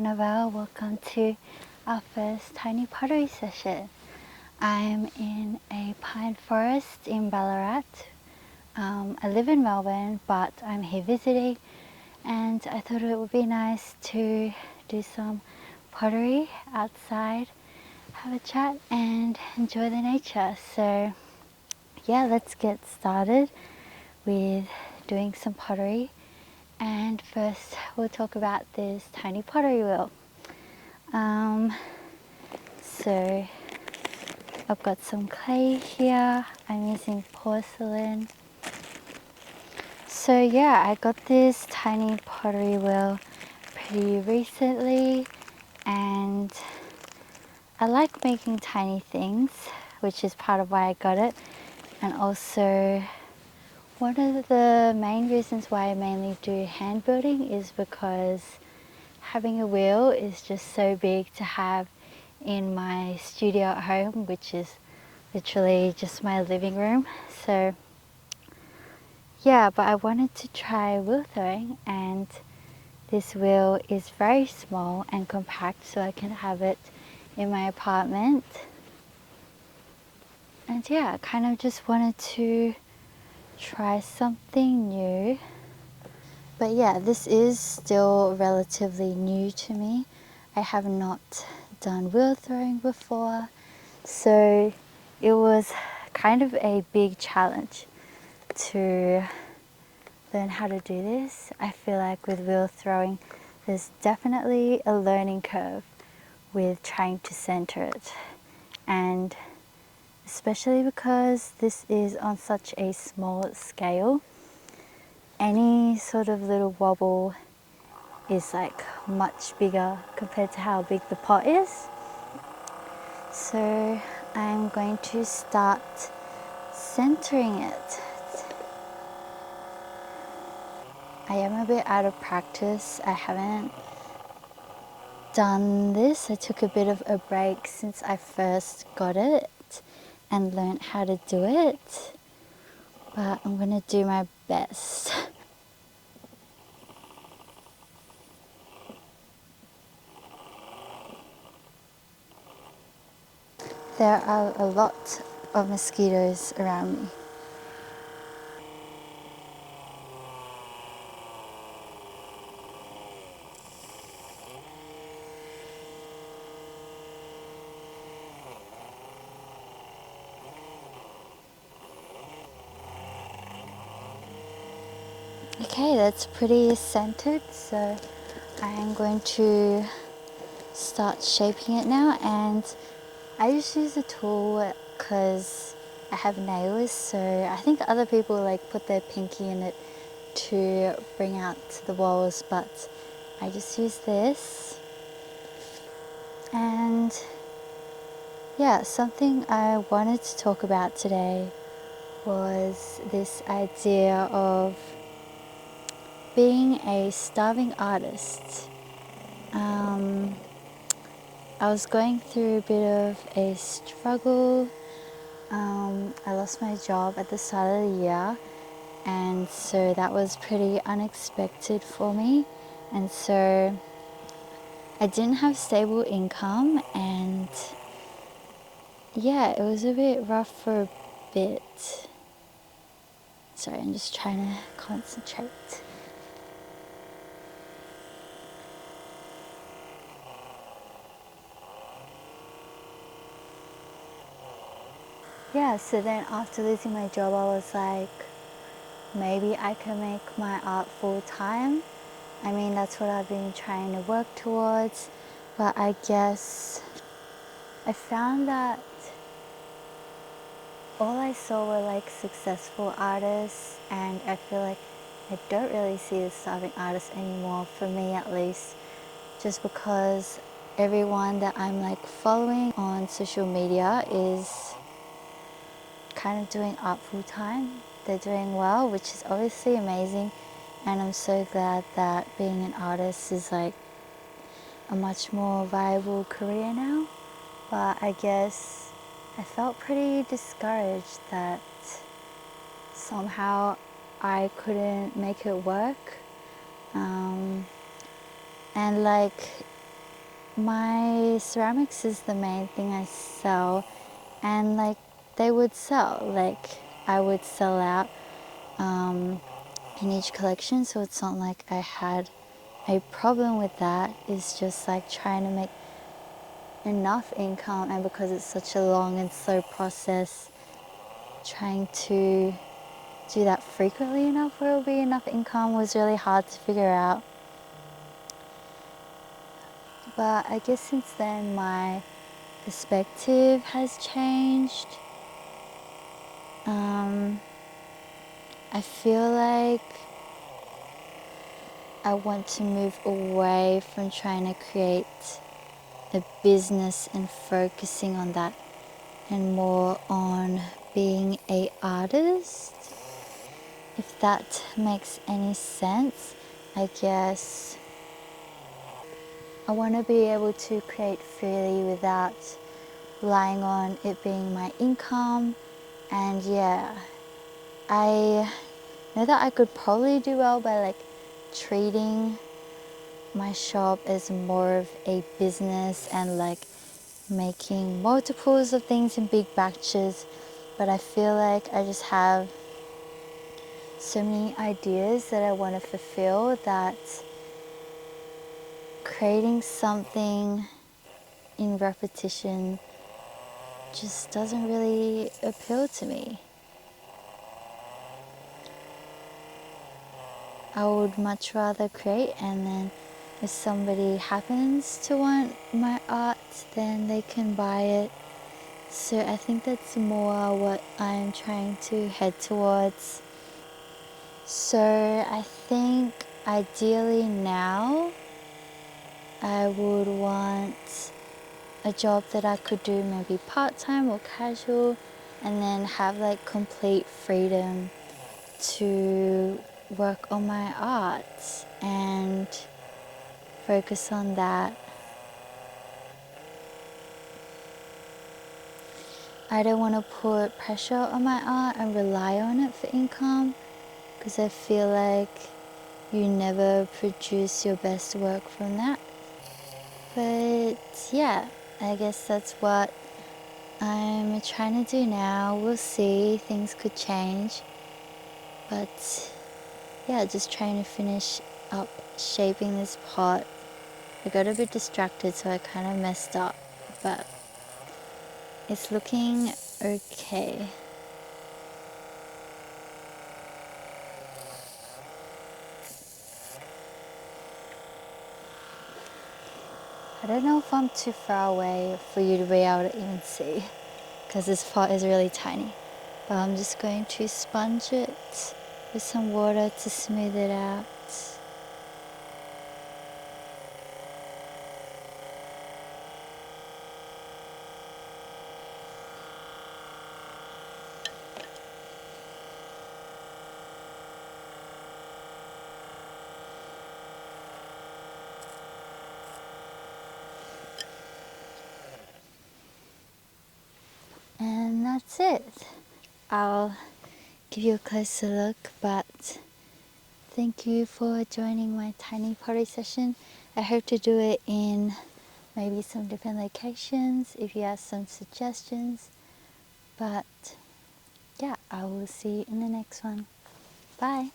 Annabel. Welcome to our first tiny pottery session. I'm in a pine forest in Ballarat. I live in Melbourne, but I'm here visiting, and I thought it would be nice to do some pottery outside, have a chat and enjoy the nature. So yeah, let's get started with doing some pottery. And first we'll talk about this tiny pottery wheel. So I've got some clay here. I'm using porcelain. So yeah, I got this tiny pottery wheel pretty recently, and I like making tiny things, which is part of why I got it. And also one of the main reasons why I mainly do hand building is because having a wheel is just so big to have in my studio at home, which is literally just my living room. So yeah, but I wanted to try wheel throwing, and this wheel is very small and compact, so I can have it in my apartment. And yeah, I kind of just wanted to try something new. But yeah, this is still relatively new to me. I have not done wheel throwing before, so it was kind of a big challenge to learn how to do this. I feel like with wheel throwing, there's definitely a learning curve with trying to center it, and especially because this is on such a small scale, any sort of little wobble is like much bigger compared to how big the pot is. So I'm going to start centering it. I am a bit out of practice. I haven't done this. I took a bit of a break since I first got it and learned how to do it, but I'm gonna do my best. There are a lot of mosquitoes around me. Okay, that's pretty centered, so I am going to start shaping it now. And I just use a tool because I have nails, so I think other people like put their pinky in it to bring out the walls, but I just use this. And yeah, something I wanted to talk about today was this idea of being a starving artist. I was going through a bit of a struggle. I lost my job at the start of the year, and so that was pretty unexpected for me. And so I didn't have stable income, and yeah, it was a bit rough for a bit. Sorry, I'm just trying to concentrate. Yeah, so then after losing my job, I was like, maybe I can make my art full time. I mean, that's what I've been trying to work towards, but I guess I found that all I saw were like successful artists, and I feel like I don't really see the starving artists anymore, for me at least, just because everyone that I'm like following on social media is kind of doing art full time. They're doing well, which is obviously amazing, and I'm so glad that being an artist is like a much more viable career now. But I guess I felt pretty discouraged that somehow I couldn't make it work. And like my ceramics is the main thing I sell, and like they would sell, like I would sell out in each collection, so it's not like I had a problem with that. It's just like trying to make enough income, and because it's such a long and slow process, trying to do that frequently enough where it'll be enough income was really hard to figure out. But I guess since then my perspective has changed. I feel like I want to move away from trying to create a business and focusing on that, and more on being an artist, if that makes any sense. I guess I want to be able to create freely without relying on it being my income. And yeah, I know that I could probably do well by like treating my shop as more of a business and like making multiples of things in big batches, but I feel like I just have so many ideas that I want to fulfill that creating something in repetition just doesn't really appeal to me. I would much rather create, and then if somebody happens to want my art, then they can buy it. So I think that's more what I'm trying to head towards. So I think ideally now I would want a job that I could do maybe part-time or casual, and then have like complete freedom to work on my art and focus on that. I don't want to put pressure on my art and rely on it for income, because I feel like you never produce your best work from that. But yeah, I guess that's what I'm trying to do now. We'll see, things could change. But yeah, just trying to finish up shaping this pot. I got a bit distracted, so I kind of messed up, but it's looking okay. I don't know if I'm too far away for you to be able to even see, because this pot is really tiny. But I'm just going to sponge it with some water to smooth it out. And that's it. I'll give you a closer look, but thank you for joining my tiny pottery session. I hope to do it in maybe some different locations if you have some suggestions. But yeah, I will see you in the next one. Bye.